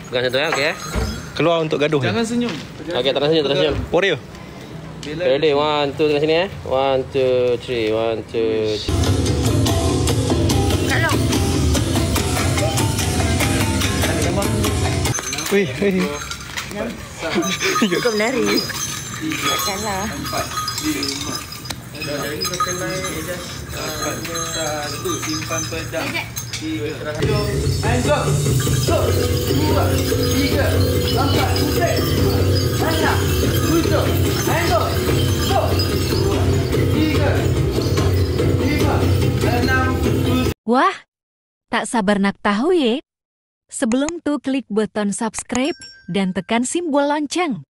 Pegang satu ya, okey. Keluar untuk gaduh. Jangan senyum. Okey, terus senyum. Warrior. Ready, 1, 2 tengah sini 1, 2, 3, 1, 2, 3. Kalau. Wih, wih. Kau menari. Takkanlah. 4, 5. Dari pakai line just satu simpan pedang. 3 terakhir. Hands up. 1, 2, 3, 4, 5, 6, 7. Hands up. 1, 2, 3, 4, 5, 6. Wah, tak sabar nak tahu ye? Sebelum tu klik button subscribe dan tekan simbol lonceng.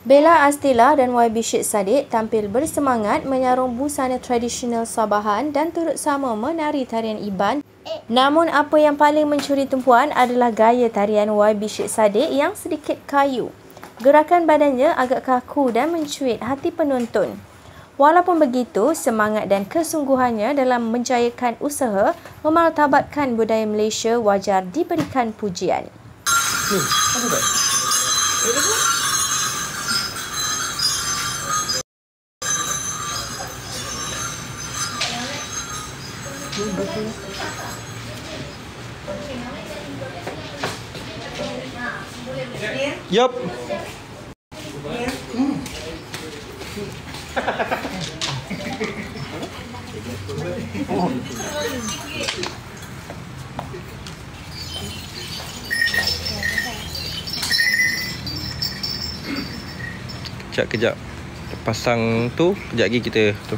Bella Astila dan YB Syed Saddiq tampil bersemangat menyarung busana tradisional Sabahan dan turut sama menari tarian Iban. Namun apa yang paling mencuri tumpuan adalah gaya tarian YB Syed Saddiq yang sedikit kayu. Gerakan badannya agak kaku dan mencuit hati penonton. Walaupun begitu, semangat dan kesungguhannya dalam menjayakan usaha memartabatkan budaya Malaysia wajar diberikan pujian. Yup. Kejap. Pasang tu, kejap lagi kita tu.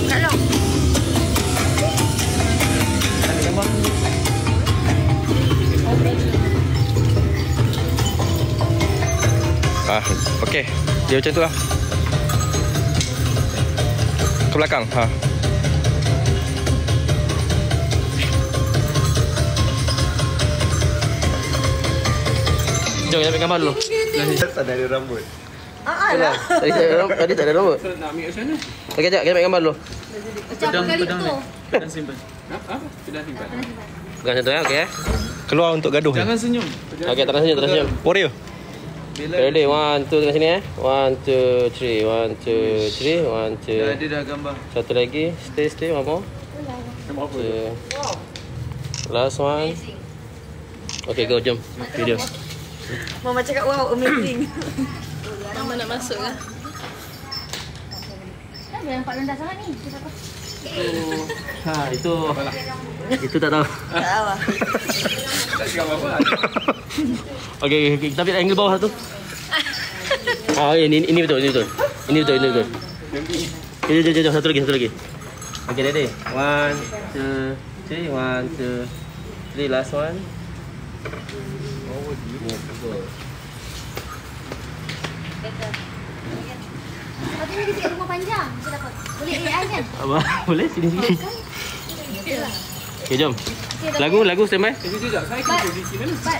Kalau. Okey. Dia macam tu lah. Ke belakang. Jom kita ambil gambar dulu. Tak ada rambut. Lah. Tadi tak ada rambut. Nak ambil kat sana? Okey, jap, kita ambil gambar dulu. Pedang simpan. Pedang simpan. Pegang satu ya, okey. Keluar untuk gaduh. Jangan senyum. Okey, terus senyum. Warrior. Ready, 1, 2 tengah sini 1, 2, 3, 1, 2, 3, 1, 2. Dia dah gambar. Satu lagi, stay, one more. Last one. Okay, go, jom. Video. Mama cakap wow, amazing. Mama nak masuk ke? Kenapa yang nampak rendah sangat ni? Itu tak tahu. Tak tahu lah. Tak cakap apa-apa. Okay, kita ambil angle bawah satu. Ini betul. Ini betul. Jom, satu lagi. Okay, ready. 1, 2, 3, 1, 2, 3, last one. Tapi ni kita rumah panjang. Kita dapat. Boleh AI kan? Apa? Boleh? Sini. Okay, jom. Lagu standby. Sekejap, saya kena posisi mana? But,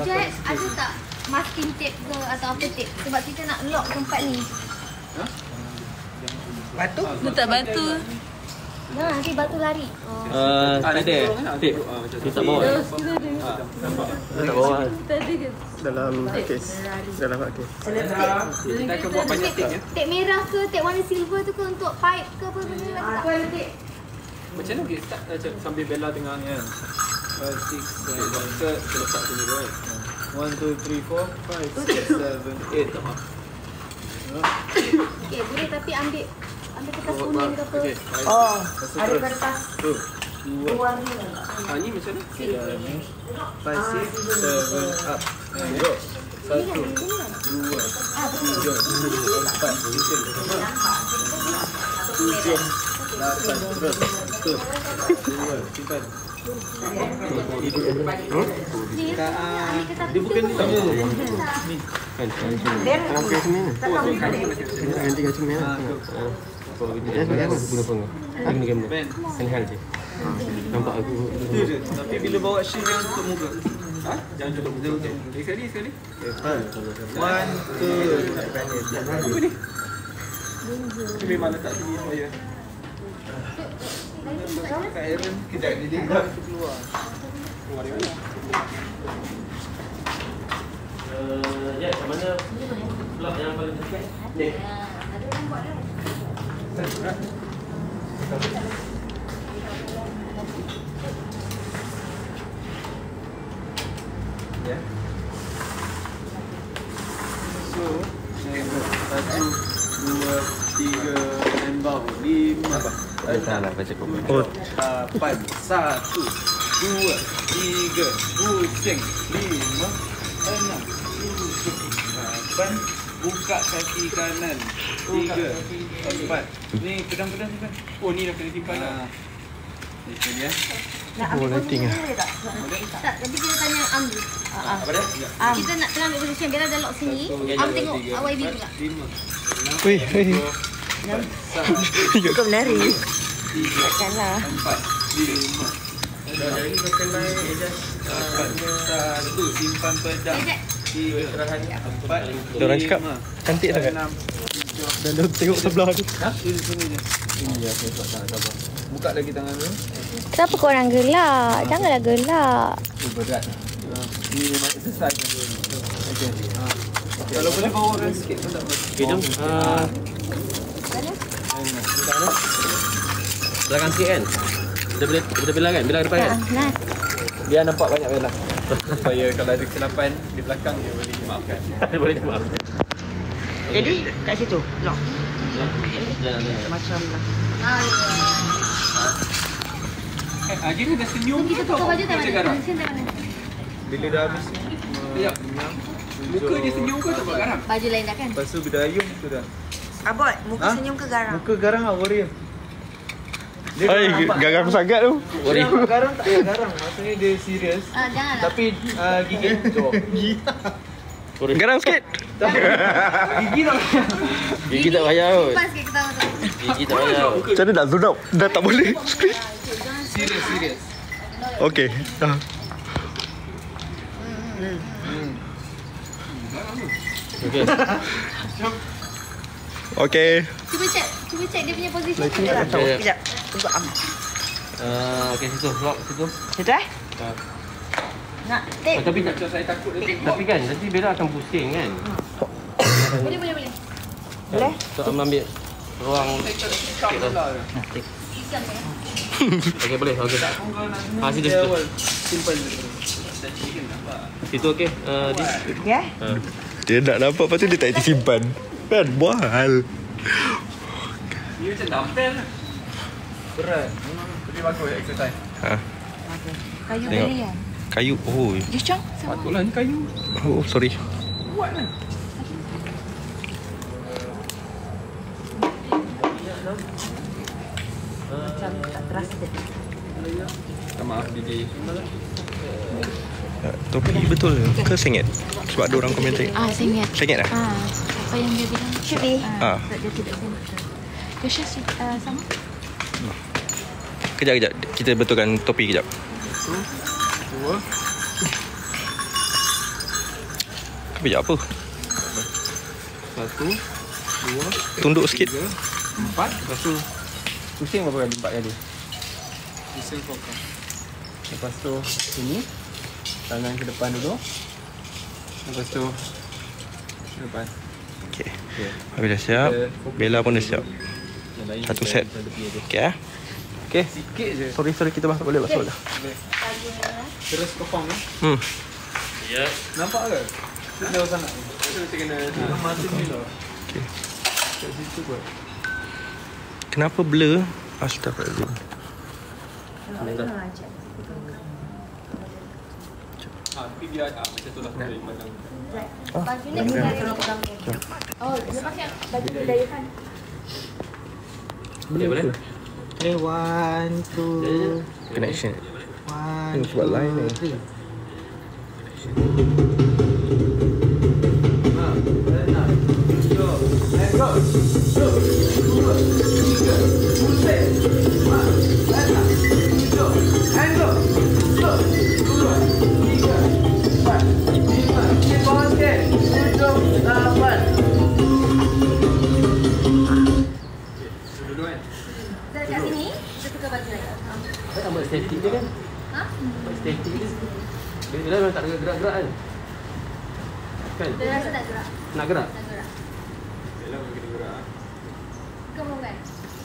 Jet, ada tak masking tape ke atau apa tape? Sebab kita nak lock tempat ni. Batu? Letak batu. Jangan nanti batu lari. Tak ada. Tip. Tak bawa. Tak bawa. Dalam kes. Kita akan buat banyak tape ya. Tape merah ke, tape warna silver tu ke untuk pipe ke apa benda ada tak? Macam mana kita start sambil Bella tengah ni kan? 5, 6, 7. Kita letak sini dulu kan? 1, 2, 3, 4, 5, 6, 7, 8. Okay, boleh tapi ambil kertas kuning ke apa? Okay. Ada kertas. 2. Ni macam mana? 5, 6, 7, up. Go. 1, 2, 3, 4, 5, 6, 7, 8, 9, 10. Simpan. Dia bukan ni. Ni. Kan. Nanti kat sini. Guna phone. Ini kamera. Handheld je. Nampak aku. Itu je. Tapi bila bawa shield yang untuk muka. Ha? Jangan jumpa. Sekali. One, two. Apa ni? Ini memang letak sini saya. Kak Aaron kejap ni dia keluar. Keluar dia mana? Ya, kat mana? Blok yang paling dekat. Ni. Ada orang buat dah. Ya. So, 1, 2, 3 and bawah 5. Salah baca komen. 8, 1, 2, 3, pusing 5, 6, 7, 8. Buka kaki kanan 3, 4. Ni pedang-pedang simpan. Oh ni dah kena simpan dah. Ni sekali ya. Oh, lighting ah. Tak, tapi kita tanya Am dulu. Apa dia? Kita nak tengah ambil position. Biar ada lock sini. Am tengok YB pula. 5, Wih, 1, Kau menari. 3, Takkanlah. 4, 5. Jadi makan lain adjust. 1, simpan pedang. 3, 4, Diorang cakap cantik sangat. 6, Dan dia tengok sebelah tu. sini je. Ini je aku tak sabar. Buka lagi tangan tu. Kenapa korang gelak? Janganlah gelak. Berat. Ini memang exercise. Okey. Kalau boleh bawakan sikit pun tak apa. Okay, jom. Belakang sikit kan? Kita belah kan? Belah depan kan? Nah, Biar nampak banyak belah. Supaya kalau ada kesilapan di belakang dia boleh dimaafkan. Boleh maaf. Jadi kat situ lock Jangan. macam lah. Dia dah senyum. Kita tukar baju tak mana? Position tak mana? Bila dah habis sekejap. Muka dia senyum ke tak buat garam? Baju lain dah kan? Lepas tu bila ayun tu dah. Abot, muka senyum ke garang? Muka garang lah warrior. Hai, garang sangat tu. Dia nampak garang tak payah garang. Maksudnya dia serius. Janganlah. Tapi gigit tu. Garang sikit. Gigi tak payah. Gigi tak payah kot. Simpan sikit ketawa tu. Gigi tak payah. Macam mana nak zoom out? Dah tak boleh. Serius. Okey. Okey. Okey. Cuba check dia punya position. Sekejap. Tunggu Am. Okey, situ. Lock situ. Situ Nak tape. Tapi Macam saya takut dia tapi kan nanti Bella akan pusing kan? Boleh. Boleh? So ambil ruang sikit tu. Okey, boleh. Okey. Situ. Simpan. Situ okey. Ya? Dia nak nampak lepas tu dia tak payah simpan. Kan bual. Dia macam dumbbell lah. Berat. Tapi bagus exercise. Ha. Kayu Tengok. belian. Kayu. Oh. Just Chong. Patutlah ni kayu. Oh, sorry. Kuat lah. Macam tak trusted. Minta maaf DJ. Topi betul ke sengit? Sebab ada orang komentar. Sengit. Sengit lah? Apa yang dia bilang? Should be. Dia tidak sengit. Kesha sama? Kejap. Kita betulkan topi kejap. 2. Kejap apa? 1, 2, Tunduk sikit. 4. Lepas tu pusing berapa kali? 4 kali. Pusing fokus. Lepas tu sini. Tangan ke depan dulu. Lepas tu ke depan. Okey. Habis dah siap. Bella pun dah siap. Satu set. Okey ah. Okey. Sikit je. Sorry kita masuk boleh masuk dah. Terus kepong eh. Ya. Nampak ke? Jauh sangat. Macam kena mata ni lah. Okey. Kat situ kot. Kenapa blur? Astagfirullahaladzim. Tapi dia macam tu lah. Baju ni kita ada. Oh, dia pakai baju budaya kan? Boleh. Okay, 1, 2, Connection. 1, Sebab line ni. tak ada gerak-gerak kan? Kan? Dia rasa tak gerak. Nak gerak? Tak gerak. Bella pun kena gerak. Kamu kan?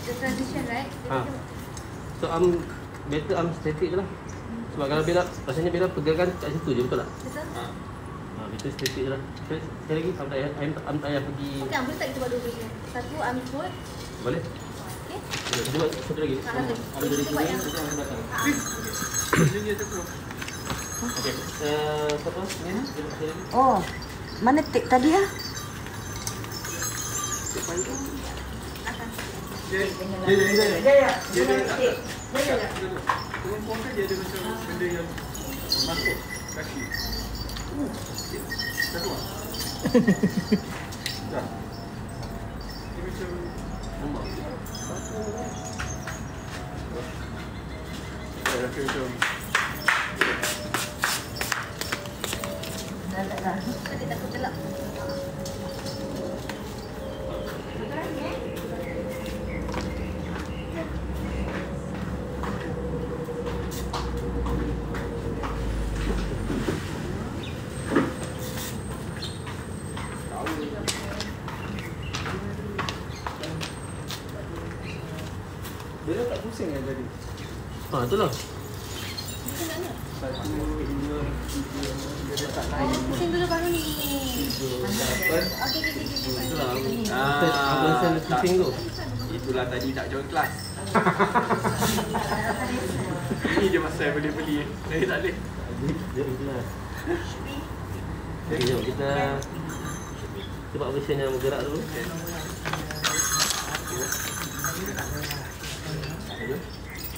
The transition, right? So better static je lah. Sebab kalau Bella, rasanya Bella pegangkan kat situ je, betul tak? Betul? Betul static je lah. Sekali lagi, I'm tak payah pergi. Okey, boleh tak kita buat dua bagi? Satu, ambil foot. Boleh? Okey? Kita buat satu lagi. Ambil dari sini, kita ambil belakang. Dia tu. Okey. Siapa? Ni? Oh, mana take tadi ah? Perempuan kan dia ada macam benda yang masuk kaki. Satu ah. Dah. Dia macam nombor. Saya rasa macam Nanti takut celak. dia tak pusing kan tadi? Itulah. Satu, dua, tiga, dia tak naik. Pusing dulu baru ni. Lapan. Okey. Itulah. Aku rasa pusing tu. Itulah tadi tak join kelas. Ini je masa saya boleh beli. Saya tak boleh. Itulah. Jom kita buat version yang bergerak dulu.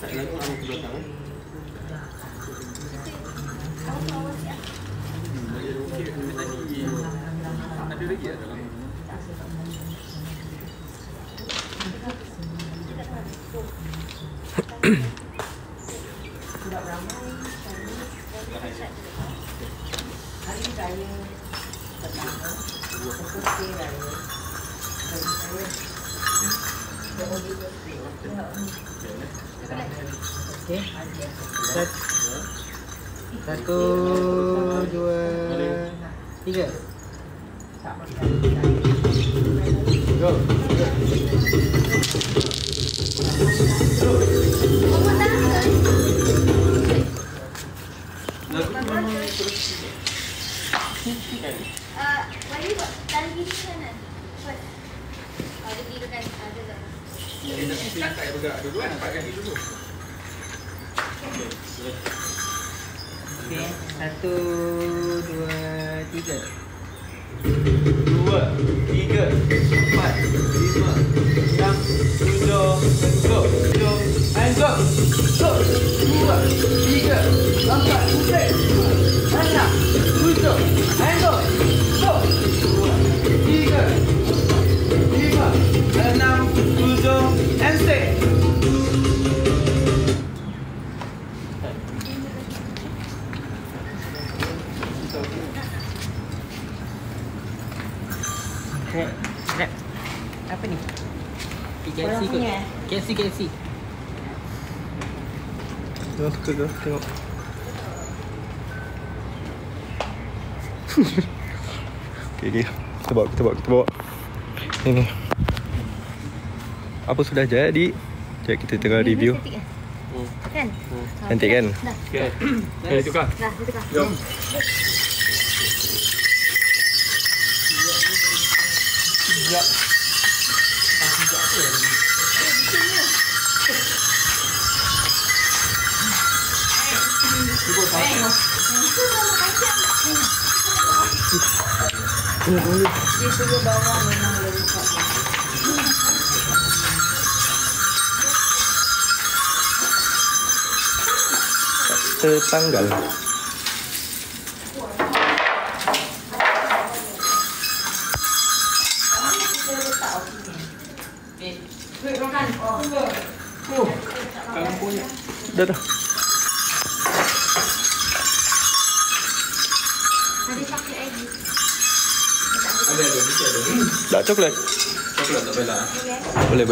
Tak lagu aku ke belakang eh. Ada lagi tak dalam? Hari raya pertama, seperti raya. Okey. Satu, dua, tiga. Go. Wali buat tali gini kanan. Ada gini kan? Ada tak? Kita tak payah bergerak dulu kan? Nampak kaki dulu. Okey. Satu, dua, tiga. 2, 3, 4, 5, 6, 7, go. And go. Go. 2, 3, 4, 5, 6, 7, and go. Go. 2, 3, 5, 6, 7, and stay. Rap. Apa ni? Korang punya? KFC. Tengok suka ke? Tengok. Okay. Kita bawa. Ini. Apa sudah jadi? Sekejap kita tengah review. Kan? Cantik kan? Dah. Okay, tukar. Dah, kita Jom. Di sebelah bawah memang lebih cepat. Tertanggal. Dah. Ada pakai air. Ada. Mesti ada. Tak coklat. Coklat tak bela. Boleh.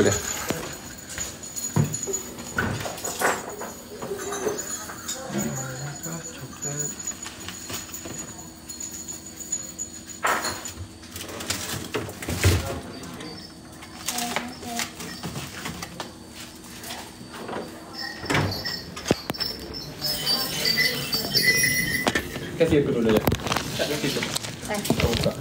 Kasih aku dulu ya. Tak kasih tu. Kau buka.